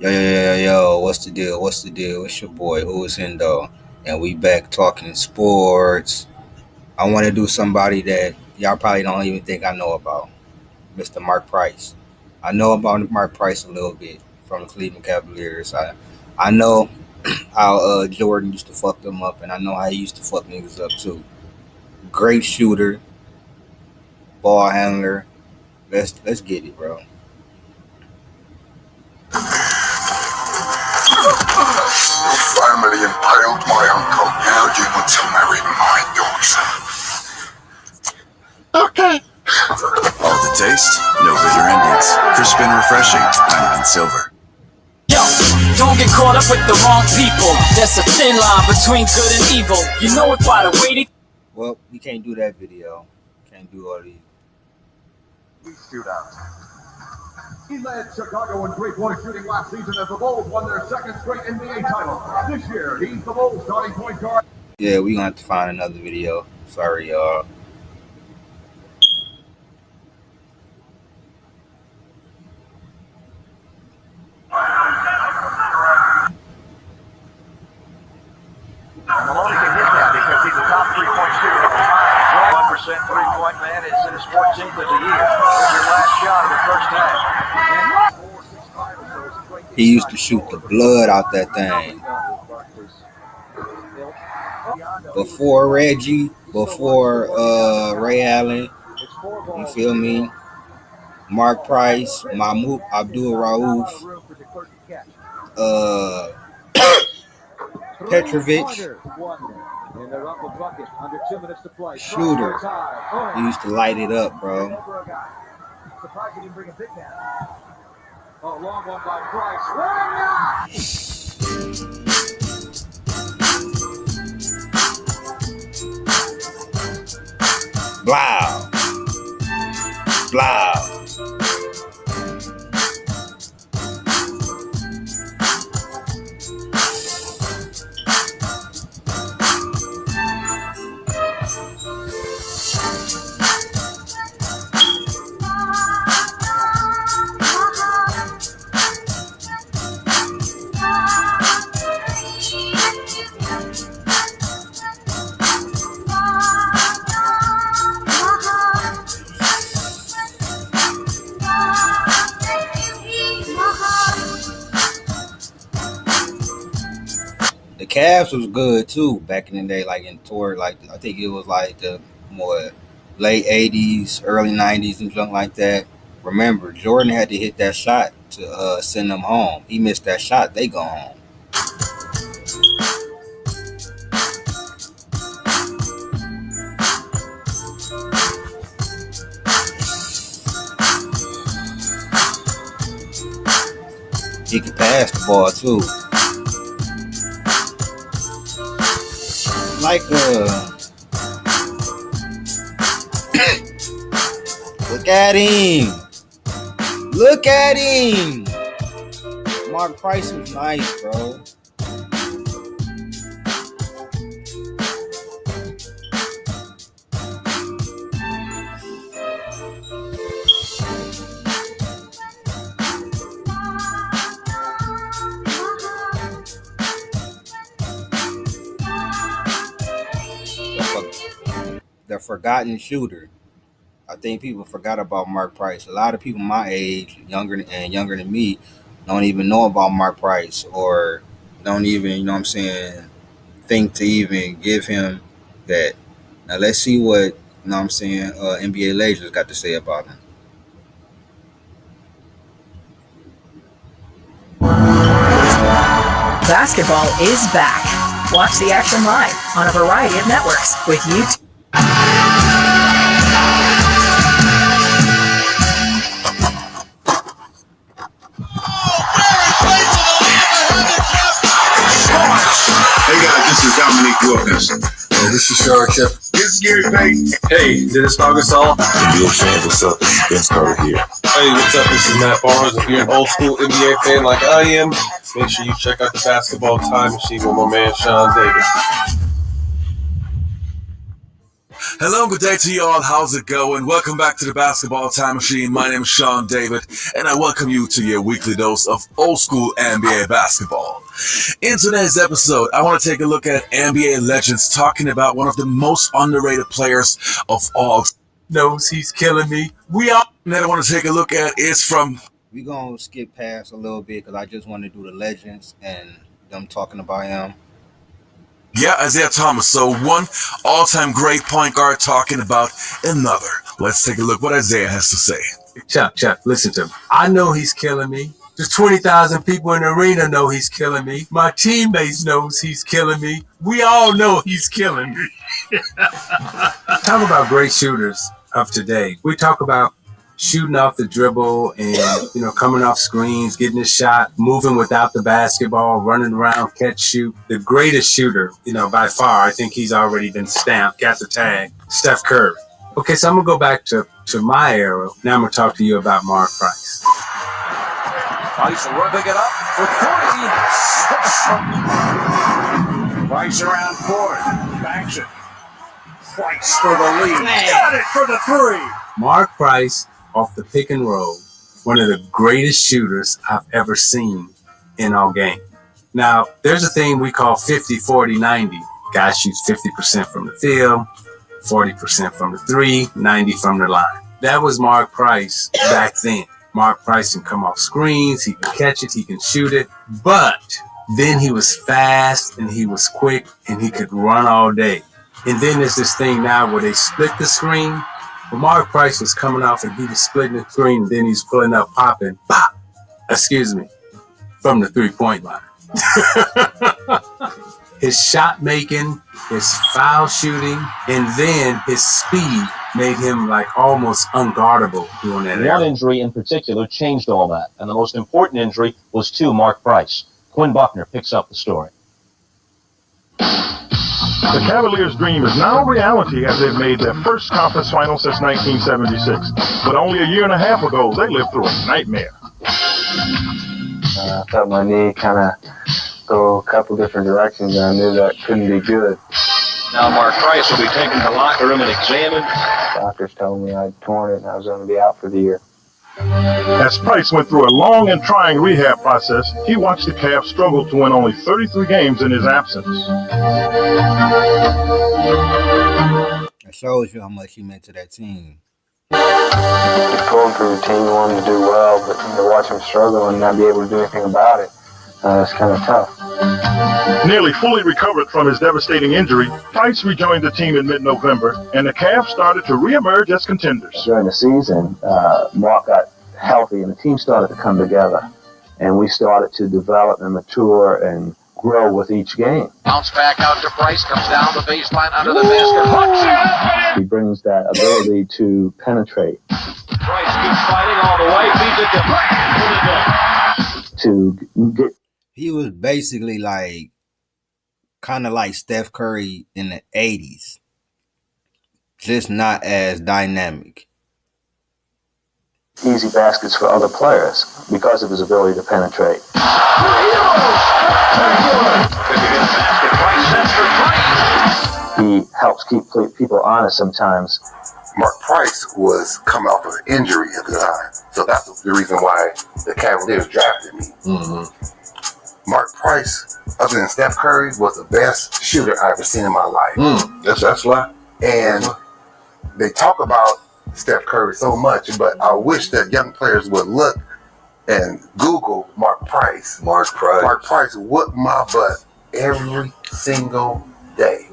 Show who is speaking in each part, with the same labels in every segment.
Speaker 1: Yo, what's the deal? What's the deal? It's your boy, Who is Hendo, and we back talking sports. I want to do somebody that y'all probably don't even think I know about, Mr. Mark Price. I know about Mark Price a little bit from the Cleveland Cavaliers. I know how Jordan used to fuck them up, and I know how he used to fuck niggas up too. Great shooter, ball handler. Let's get it, bro.
Speaker 2: Family impaled my uncle. Now you want to marry my daughter. Okay.
Speaker 3: All the taste, no bitter endings. Crisp and refreshing, Heineken Silver.
Speaker 4: Yo, don't get caught up with the wrong people. There's a thin line between good and evil. You know it by the way they...
Speaker 1: Well, we can't do that video. Can't do all these.
Speaker 2: Shootout.
Speaker 5: He led Chicago in three-point shooting last season as the Bulls won their second straight NBA title. This year, he's the Bulls starting point guard.
Speaker 1: Yeah, we're gonna have to find another video. Sorry, y'all.
Speaker 6: Maloney can hit that because he's a top three-point shooter at the time. 1% three-point man is in his 14th of the year. Here's your last shot of the first half.
Speaker 1: He used to shoot the blood out that thing. Before Reggie, before Ray Allen, you feel me? Mark Price, Mahmoud Abdul Rauf, Petrovic, shooter. He used to light it up, bro.
Speaker 5: Surprised he didn't bring a big man. Oh, long one by Price.
Speaker 1: Blow. Blow. The Cavs was good too back in the day, like I think it was like the more late '80s, early '90s, and something like that. Remember, Jordan had to hit that shot to send them home. He missed that shot, they go home. He could pass the ball too. Like look at him. Look at him. Mark Price was nice, bro. The forgotten shooter. I think people forgot about Mark Price. A lot of people my age, younger than me, don't even know about Mark Price or don't even, you know what I'm saying, think to even give him that. Now let's see what, you know what I'm saying, NBA Legends got to say about him.
Speaker 7: Basketball is back. Watch the action live on a variety of networks with YouTube.
Speaker 2: Hey guys, this is Dominique Wilkinson.
Speaker 8: Hey, this is Sean Kemp.
Speaker 2: This is Gary Payton.
Speaker 9: Hey, Dennis Augustal.
Speaker 8: NBA fans, what's up? This is Vince Carter here.
Speaker 9: Hey, what's up? This is Matt Barnes. If you're an old school NBA fan like I am, make sure you check out the Basketball Time Machine with my man Sean Davis.
Speaker 3: Hello, good day to you all. How's it going? Welcome back to the Basketball Time Machine. My name is Sean David, and I welcome you to your weekly dose of old school NBA basketball. In today's episode, I want to take a look at NBA legends talking about one of the most underrated players of all. Knows he's killing me. We all that I want to take a look at is from.
Speaker 1: We're going to skip past a little bit because I just want to do the legends and them talking about him.
Speaker 3: Yeah, Isaiah Thomas. So one all-time great point guard talking about another. Let's take a look what Isaiah has to say.
Speaker 10: Chuck, listen to him. I know he's killing me. There's 20,000 people in the arena know he's killing me. My teammates knows he's killing me. We all know he's killing me. Talk about great shooters of today. We talk about shooting off the dribble and, coming off screens, getting a shot, moving without the basketball, running around, catch, shoot. The greatest shooter, by far, I think he's already been stamped, got the tag, Steph Curry. Okay, so I'm going to go back to my era. Now I'm going to talk to you about Mark Price.
Speaker 6: Price ripping it up for 3. Price around court. Backs it. Price for the lead. Got it for the 3.
Speaker 10: Mark Price off the pick and roll, one of the greatest shooters I've ever seen in our game. Now, there's a thing we call 50, 40, 90. Guy shoots 50% from the field, 40% from the 3, 90 from the line. That was Mark Price back then. Mark Price can come off screens, he can catch it, he can shoot it, but then he was fast and he was quick and he could run all day. And then there's this thing now where they split the screen. Well, Mark Price was coming off and he was splitting the screen, and then he's pulling up, popping, from the 3-point line. His shot making, his foul shooting, and then his speed made him like almost unguardable doing that.
Speaker 11: One injury in particular changed all that, and the most important injury was to Mark Price. Quinn Buckner picks up the story.
Speaker 5: The Cavaliers' dream is now reality as they've made their first conference final since 1976. But only a year and a half ago, they lived through a nightmare.
Speaker 12: I felt my knee kind of go a couple different directions, and I knew that couldn't be good.
Speaker 6: Now Mark Price will be taken to the locker room and examined.
Speaker 12: Doctors told me I'd torn it and I was going to be out for the year.
Speaker 5: As Price went through a long and trying rehab process, he watched the Cavs struggle to win only 33 games in his absence.
Speaker 1: That shows you how much he meant to that team.
Speaker 12: Pulling for the team, wanting to do well, but to watch him struggle and not be able to do anything about it, it's kind of tough.
Speaker 5: Nearly fully recovered from his devastating injury, Price rejoined the team in mid-November, and the Cavs started to reemerge as contenders.
Speaker 12: During the season, Mark got healthy, and the team started to come together, and we started to develop and mature and grow with each game.
Speaker 6: Bounce back out to Price, comes down the baseline under the basket.
Speaker 12: He brings that ability to penetrate.
Speaker 6: Price keeps fighting all the way, feeds it to Price.
Speaker 12: To get.
Speaker 1: He was basically kind of like Steph Curry in the 80s, just not as dynamic.
Speaker 12: Easy baskets for other players because of his ability to penetrate. He helps keep people honest sometimes.
Speaker 2: Mark Price was coming off of an injury at the time, so that's the reason why the Cavaliers drafted me.
Speaker 9: Mm-hmm.
Speaker 2: Mark Price, other than Steph Curry, was the best shooter I've ever seen in my life.
Speaker 9: That's right.
Speaker 2: And they talk about Steph Curry so much, but I wish that young players would look and Google Mark Price.
Speaker 9: Mark Price
Speaker 2: whooped my butt every single day.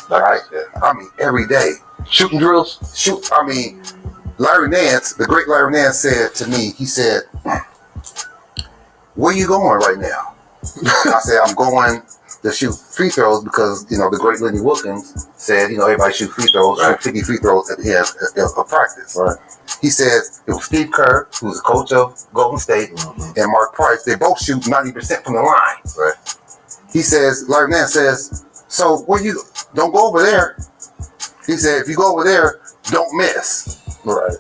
Speaker 2: Right? I mean, every day.
Speaker 9: Shooting drills?
Speaker 2: Larry Nance, the great Larry Nance said to me, he said, "Where you going right now?" I said, "I'm going to shoot free throws because, the great Lenny Wilkins said, everybody shoot free throws, shoot 50 free throws at the end of practice."
Speaker 9: Right.
Speaker 2: He said it was Steve Kerr, who was the coach of Golden State, and Mark Price. They both shoot 90% from the line.
Speaker 9: Right.
Speaker 2: He says, Larry Nance says, "So don't go over there." He said, "If you go over there, don't miss."
Speaker 9: Right.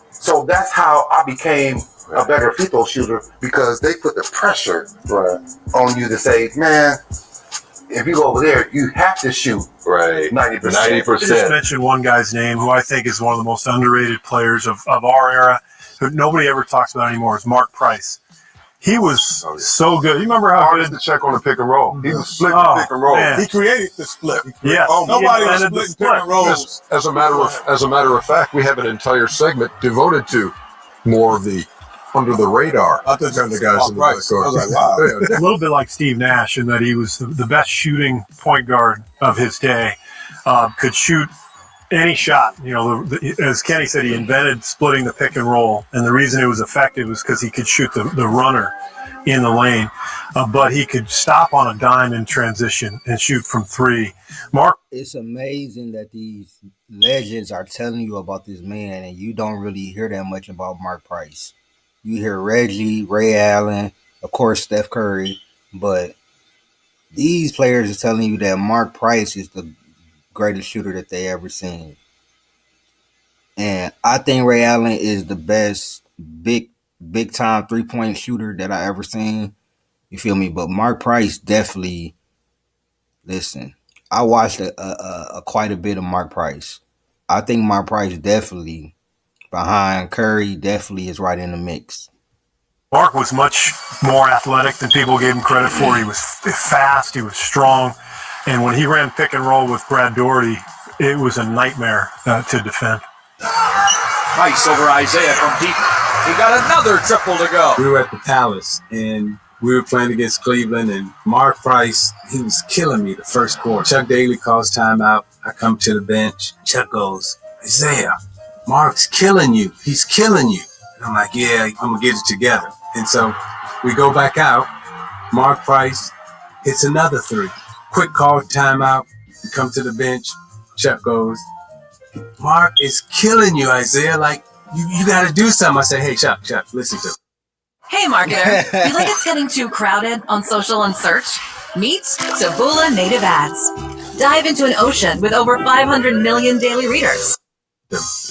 Speaker 2: So that's how I became a better free throw shooter, because they put the pressure on you to say, "Man, if you go over there, you have to shoot
Speaker 9: Right.
Speaker 2: 90%.
Speaker 13: I just mentioned one guy's name who I think is one of the most underrated players of our era, who nobody ever talks about anymore, is Mark Price. He was so good. You remember how
Speaker 14: Hard
Speaker 13: good
Speaker 14: to check on the pick and roll. He was splitting the pick and roll.
Speaker 13: man.
Speaker 14: He created the split.
Speaker 13: Yes,
Speaker 14: Nobody
Speaker 13: he
Speaker 14: was
Speaker 13: invented the
Speaker 14: splitting
Speaker 13: split.
Speaker 14: pick and rolls. As a matter of fact, we have an entire segment devoted to more of the under the radar kind of guys in the backcourt. I was like, wow.
Speaker 13: A little bit like Steve Nash in that he was the best shooting point guard of his day. Could shoot any shot. You know, as Kenny said, he invented splitting the pick and roll, and the reason it was effective was because he could shoot the runner in the lane, but he could stop on a dime in transition and shoot from three. Mark,
Speaker 1: it's amazing that these legends are telling you about this man, and you don't really hear that much about Mark Price. You hear Reggie, Ray Allen, of course Steph Curry, but these players are telling you that Mark Price is the greatest shooter that they ever seen. And I think Ray Allen is the best big time 3-point shooter that I ever seen. You feel me? But Mark Price definitely. Listen, I watched quite a bit of Mark Price. I think Mark Price definitely behind Curry definitely is right in the mix.
Speaker 13: Mark was much more athletic than people gave him credit for. He was fast, he was strong, and when he ran pick and roll with Brad Doherty, it was a nightmare to defend.
Speaker 4: Nice over Isaiah from deep. He got another triple to go.
Speaker 10: We were at the Palace, and we were playing against Cleveland, and Mark Price, he was killing me the first quarter. Chuck Daly calls timeout. I come to the bench. Chuck goes, Isaiah, Mark's killing you. He's killing you. And I'm like, yeah, I'm going to get it together. And so we go back out. Mark Price hits another three. Quick call timeout. We come to the bench. Chuck goes, Mark is killing you, Isaiah. Like, you got to do something. I say, hey, Chuck, listen to me.
Speaker 7: Hey, marketer. Feel like it's getting too crowded on social and search? Meet Taboola Native Ads. Dive into an ocean with over 500 million daily readers.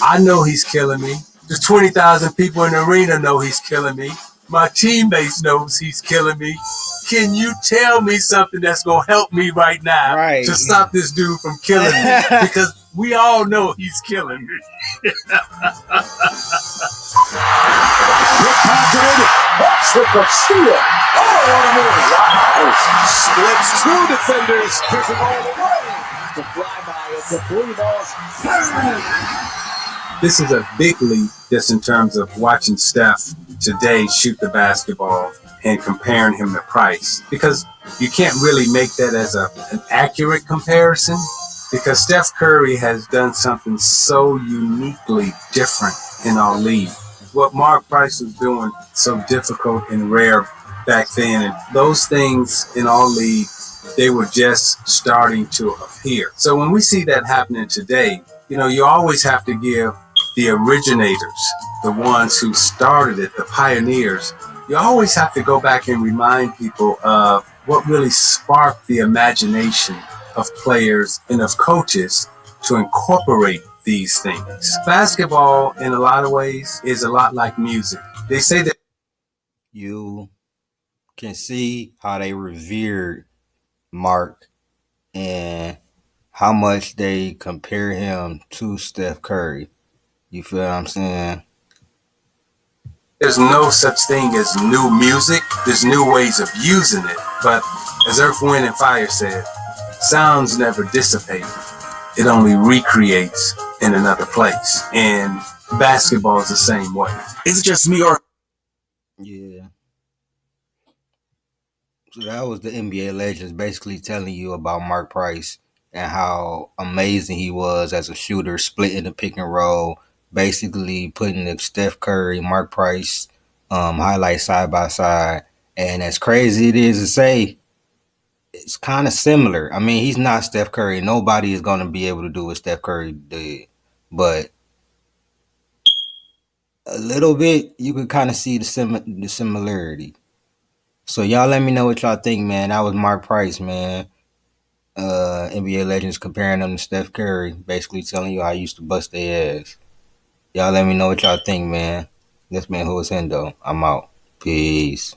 Speaker 10: I know he's killing me. There's 20,000 people in the arena know he's killing me. My teammates knows he's killing me. Can you tell me something that's going to help me right now to stop this dude from killing me? Because we all know he's killing me.
Speaker 5: That's with the steal. Oh, what a move. Wow. Splits two defenders. Kicking all the way. The flyby of the three balls.
Speaker 10: This is a big leap just in terms of watching Steph today shoot the basketball and comparing him to Price. Because you can't really make that as an accurate comparison, because Steph Curry has done something so uniquely different in our league. What Mark Price was doing so difficult and rare back then, and those things in our league, they were just starting to appear. So when we see that happening today, you know, you always have to give the originators, the ones who started it, the pioneers, you always have to go back and remind people of what really sparked the imagination of players and of coaches to incorporate these things. Basketball, in a lot of ways, is a lot like music. They say that
Speaker 1: you can see how they revered Mark and how much they compare him to Steph Curry. You feel what I'm saying?
Speaker 10: there's no such thing as new music. There's new ways of using it. But as Earth, Wind, and Fire said, sounds never dissipate. It only recreates in another place. And basketball is the same way.
Speaker 3: Is it just me or?
Speaker 1: Yeah. So that was the NBA legends basically telling you about Mark Price and how amazing he was as a shooter, splitting the pick and roll, basically putting the Steph Curry, Mark Price highlights side by side. And as crazy it is to say, it's kind of similar. I mean, he's not Steph Curry. Nobody is going to be able to do what Steph Curry did. But a little bit, you could kind of see the similarity. So y'all let me know what y'all think, man. That was Mark Price, man. NBA legends comparing them to Steph Curry, basically telling you how I used to bust their ass. Y'all let me know what y'all think, man. This man who is Hendo. I'm out. Peace.